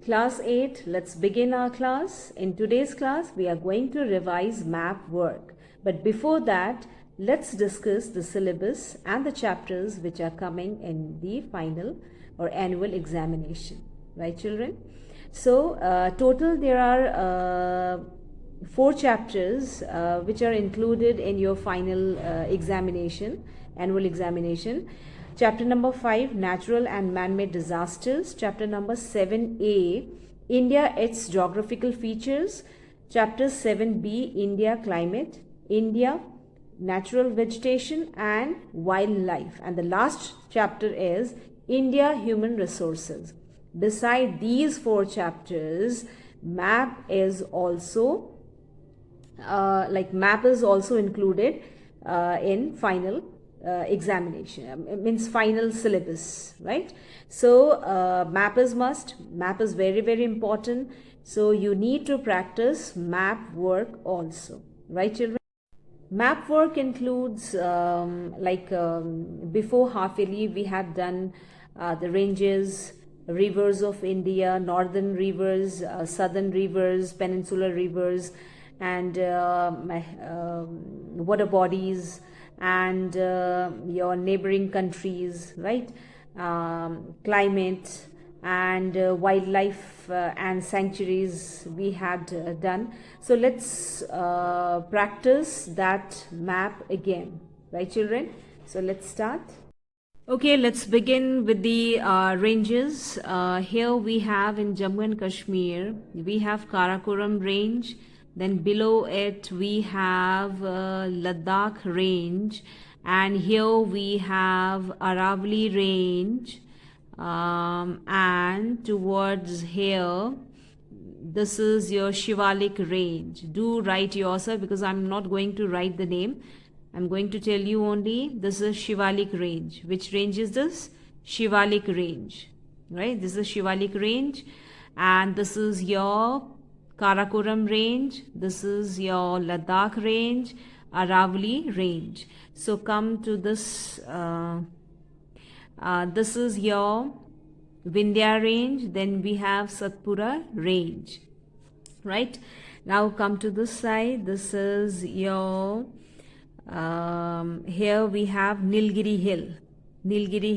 Class 8, let's begin our class. In today's class, we are going to revise map work. But before that, let's discuss the syllabus and the chapters which are coming in the final or annual examination. Right, children? So, total there are 4 chapters which are included in your final examination, annual examination. Chapter number 5, Natural and Man-Made Disasters. Chapter number 7a, India, its geographical features. Chapter 7b, India, climate. India, natural vegetation and wildlife. And the last chapter is India, human resources. Beside these 4 chapters, map is also map is also included in final examination, means final syllabus, right? So map is must, map is very, very important. So you need to practice map work also, right, children? Map work includes before half yearly we had done the ranges, rivers of India, northern rivers, southern rivers, peninsular rivers, and water bodies, and your neighboring countries, right? Climate and wildlife and sanctuaries we had done. So let's practice that map again, right, children? So let's start. Okay, let's begin with the ranges. Here we have in Jammu and Kashmir, we have Karakoram range. Then below it we have Ladakh range, and here we have Aravalli range, and towards here this is your Shivalik range. Do write yourself, because I'm not going to write the name. I'm going to tell you only this is Shivalik range. Which range is this? Shivalik range, right? This is Shivalik range, and this is your Karakoram range, this is your Ladakh range, Aravalli range. So come to this, this is your Vindhya range, then we have Satpura range, right? Now come to this side, this is your, here we have Nilgiri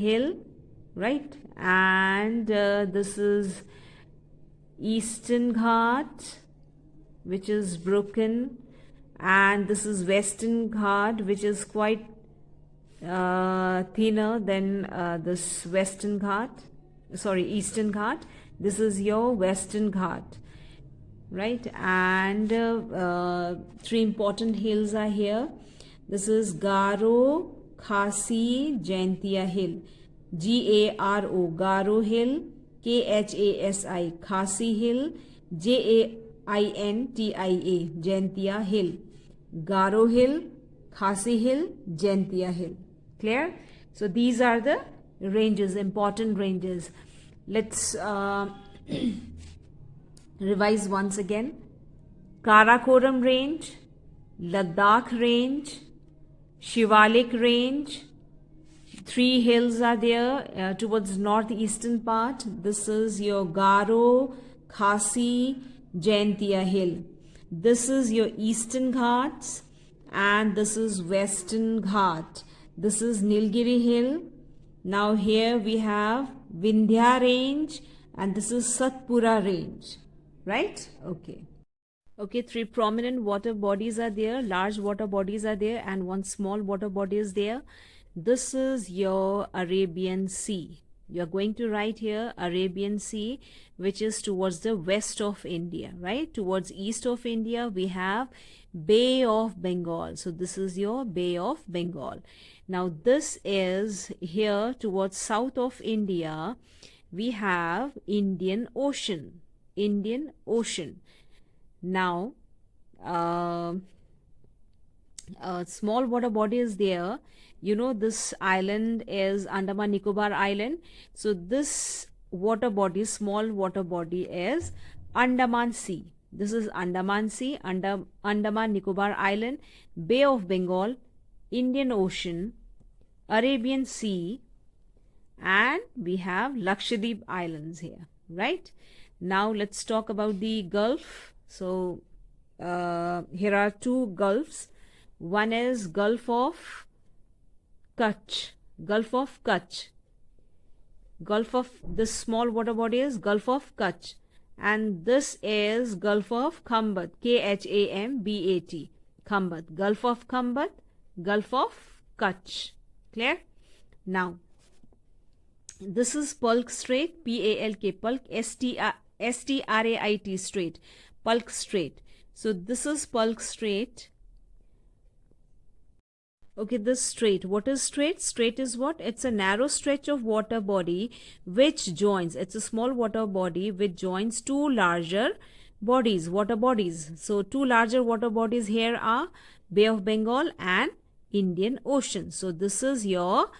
Hill, right? And this is Eastern Ghat, which is broken, and this is Western Ghat, which is quite thinner than this Eastern Ghat. This is your Western Ghat, right? And 3 important hills are here. This is Garo, Khasi, Jaintia Hill. Garo, Garo Hill. Khasi, Khasi Hill. Jaintia, Jaintia Hill. Garo Hill, Khasi Hill, Jaintia Hill. Clear? So these are the ranges, important ranges. Let's revise once again. Karakoram range, Ladakh range, Shivalik range. 3 hills are there towards northeastern part. This is your Garo, Khasi, Jaintia Hill. This is your Eastern Ghats, and this is Western Ghat. This is Nilgiri Hill. Now here we have Vindhya range, and this is Satpura range, right? Okay. Okay, 3 prominent water bodies are there, large water bodies are there, and 1 small water body is there. This is your Arabian Sea. You are going to write here Arabian Sea, which is towards the west of India, right? Towards east of India, we have Bay of Bengal. So this is your Bay of Bengal. Now this is here towards south of India, we have Indian Ocean. Indian Ocean. Now, a small water body is there. You know, this island is Andaman Nicobar Island. So this water body, small water body, is Andaman Sea. This is Andaman Sea, Andaman Nicobar Island, Bay of Bengal, Indian Ocean, Arabian Sea, and we have Lakshadweep Islands here, right? Now let's talk about the Gulf. So here are two Gulfs. One is Gulf of Kutch. Gulf of Kutch. Gulf of this small water body is Gulf of Kutch, and this is Gulf of Khambat, Khambat, Khambat, Gulf of Khambat, Gulf of Kutch. Clear? Now, this is Palk Strait, Palk, Palk, Strait, Strait, Palk Strait. So this is Palk Strait. Okay, this strait. What is strait? Strait is what? It's a narrow stretch of water body which joins. It's a small water body which joins two larger bodies, water bodies. So two larger water bodies here are Bay of Bengal and Indian Ocean. So this is your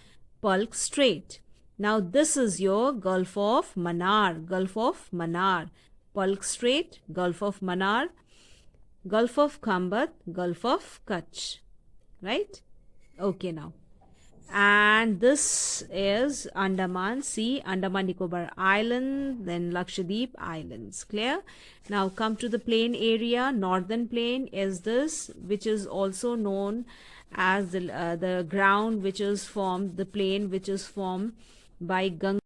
Palk Strait. Now this is your Gulf of Mannar. Gulf of Mannar. Palk Strait, Gulf of Mannar, Gulf of Khambat, Gulf of Kutch. Right? Okay, now. And this is Andaman Sea, Andaman Nicobar Island, then Lakshadweep Islands. Clear? Now come to the plain area. Northern plain is this, which is also known as the ground which is formed, the plain which is formed by Ganga,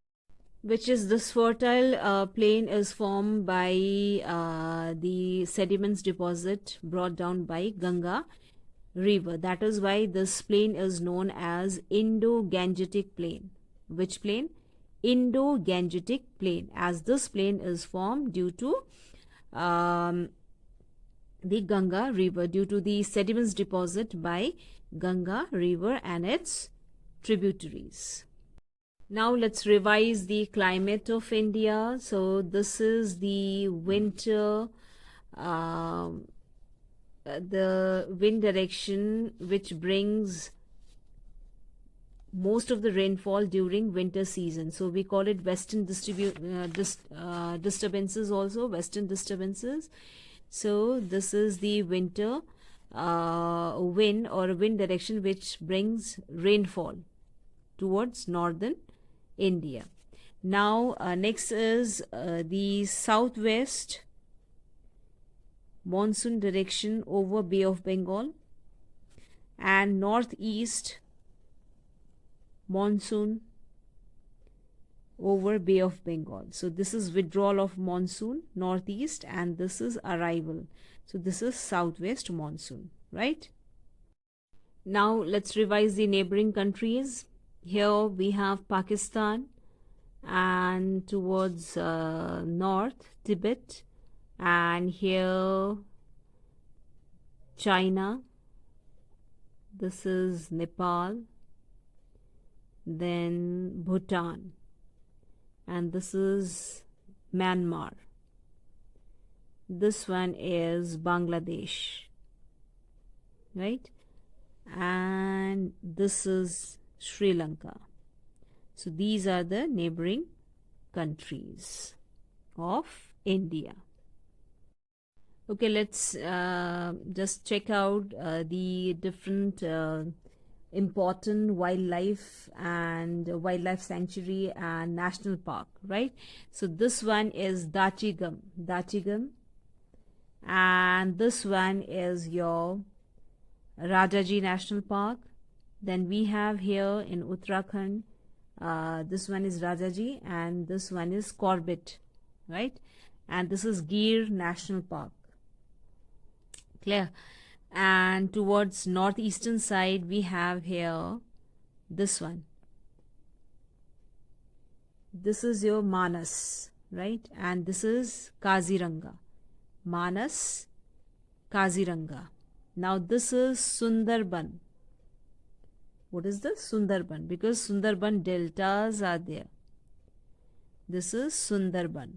which is this fertile plain is formed by the sediments deposit brought down by Ganga river. That is why this plain is known as Indo-Gangetic plain. Which plain? Indo-Gangetic plain, as this plain is formed due to the Ganga river, due to the sediments deposit by Ganga river and its tributaries. Now let's revise the climate of India. So this is the winter, the wind direction which brings most of the rainfall during winter season. So we call it western disturbances also, western disturbances. So this is the winter wind or wind direction which brings rainfall towards northern India. Now next is the southwest monsoon direction over Bay of Bengal, and northeast monsoon over Bay of Bengal. So this is withdrawal of monsoon, northeast, and this is arrival. So this is southwest monsoon, right? Now let's revise the neighboring countries. Here we have Pakistan, and towards north Tibet, and here China, this is Nepal, then Bhutan, and this is Myanmar. This one is Bangladesh, right? And this is Sri Lanka. So these are the neighboring countries of India. Okay, let's just check out the different important wildlife and wildlife sanctuary and national park, right? So this one is Dachigam, and this one is your Rajaji National Park. Then we have here in Uttarakhand, this one is Rajaji, and this one is Corbett, right? And this is Gir National Park. Clear? And towards northeastern side we have here this one. This is your Manas, right? And this is Kaziranga. Manas, Kaziranga. Now this is Sundarban. What is this? Sundarban, because Sundarban deltas are there. This is Sundarban.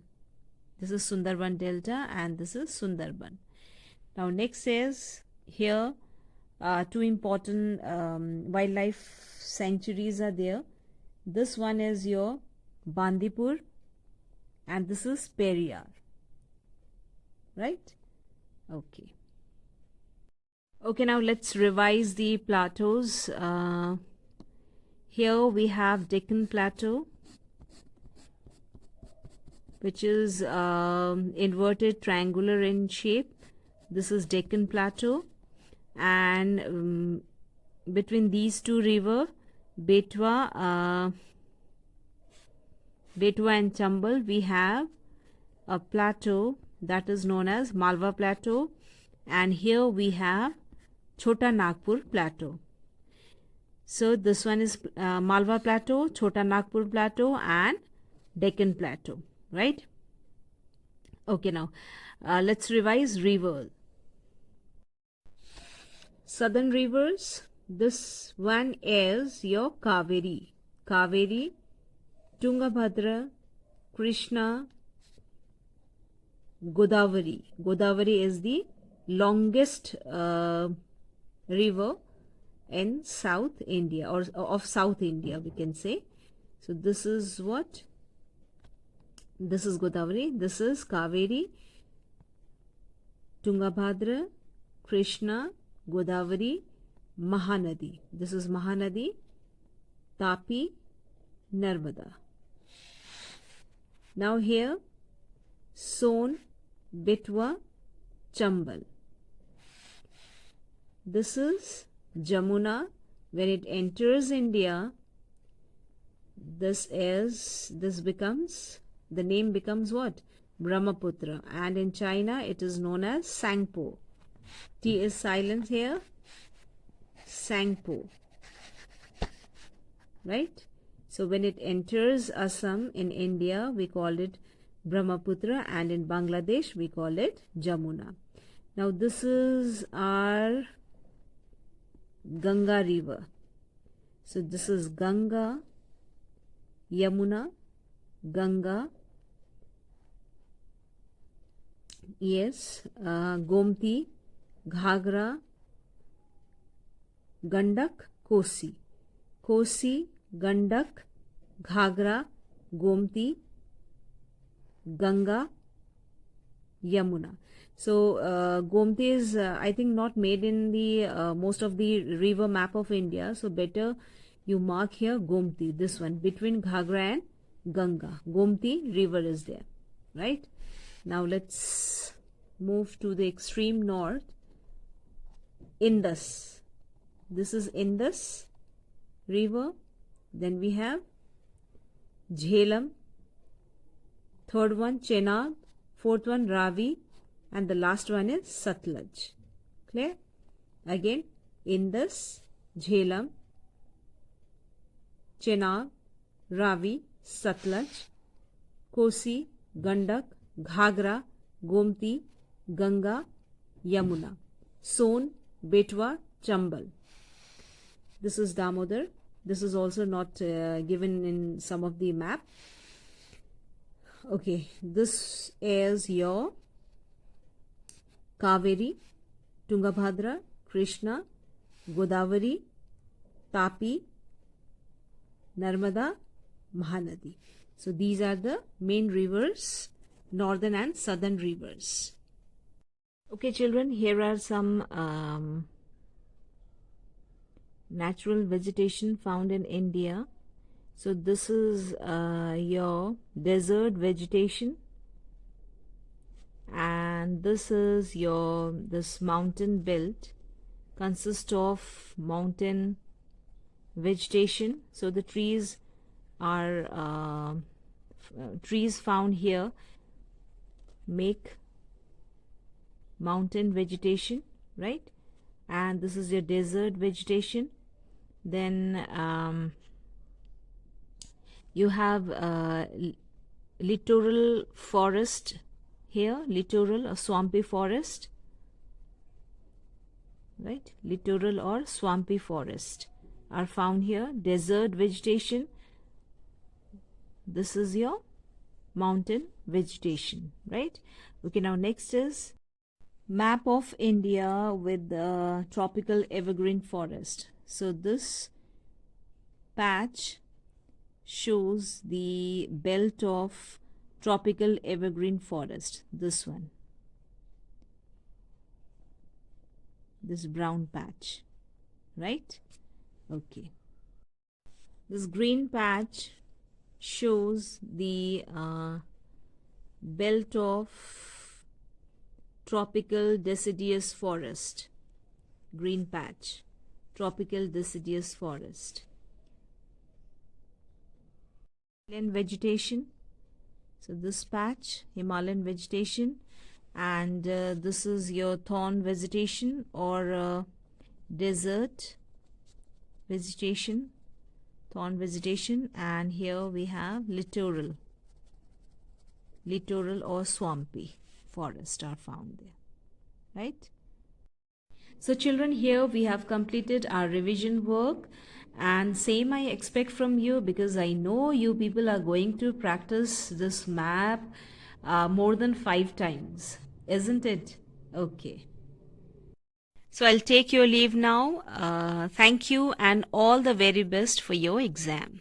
This is Sundarban Delta, and this is Sundarban. Now next is here two important wildlife sanctuaries are there. This one is your Bandipur, and this is Periyar, right? Okay. Okay, now let's revise the plateaus. Here we have Deccan Plateau, which is inverted triangular in shape. This is Deccan Plateau, and between these two rivers, Betwa and Chambal, we have a plateau that is known as Malwa Plateau, and here we have Chota Nagpur Plateau. So this one is Malwa Plateau, Chota Nagpur Plateau, and Deccan Plateau, right? Okay, now let's revise river. Southern rivers. This one is your Kaveri, Tungabhadra, Krishna, Godavari. Godavari is the longest river in South India, or of South India, we can say. So this is what? This is Godavari, this is Kaveri, Tungabhadra, Krishna, Godavari, Mahanadi. This is Mahanadi, Tapi, Narmada. Now here, Son, Betwa, Chambal. This is Jamuna. When it enters India, the name becomes what? Brahmaputra. And in China, it is known as Sangpo. T is silent here. Sangpo. Right? So when it enters Assam in India, we call it Brahmaputra, and in Bangladesh, we call it Jamuna. Now this is our Ganga river. So this is Ganga, Yamuna, Ganga, yes, Gomti, Ghagra, Gandak, Kosi. Kosi, Gandak, Ghagra, Gomti, Ganga, Yamuna. So Gomti is I think not made in the most of the river map of India. So better you mark here Gomti, this one, between Ghagra and Ganga. Gomti river is there, right? Now let's move to the extreme north. Indus. This is Indus river. Then we have Jhelum. Third one Chenab. Fourth one Ravi. And the last one is Satluj. Clear? Again, Indus, Jhelum, Chenab, Ravi, Satluj, Kosi, Gandak, Ghagra, Gomti, Ganga, Yamuna, Son, Betwa, Chambal. This is Damodar. This is also not given in some of the map. Okay, this is your Kaveri, Tungabhadra, Krishna, Godavari, Tapi, Narmada, Mahanadi. So these are the main rivers, northern and southern rivers. Okay, children, here are some natural vegetation found in India. So this is your desert vegetation, and this is this mountain belt consists of mountain vegetation. So the trees are trees found here make mountain vegetation, right? And this is your desert vegetation. Then you have littoral forest here, littoral or swampy forest, right? Littoral or swampy forest are found here. Desert vegetation, this is your mountain vegetation, right? Okay, now next is map of India with the tropical evergreen forest. So this patch shows the belt of tropical evergreen forest, this one, this brown patch, right? Okay, this green patch shows the belt of tropical deciduous forest, green patch, tropical deciduous forest. Himalayan vegetation, so this patch, Himalayan vegetation, and this is your thorn vegetation or desert vegetation, thorn vegetation, and here we have littoral or swampy forest are found there, right? So children, here we have completed our revision work, and same I expect from you, because I know you people are going to practice this map more than 5 times, isn't it? Okay. So I'll take your leave now. Thank you and all the very best for your exam.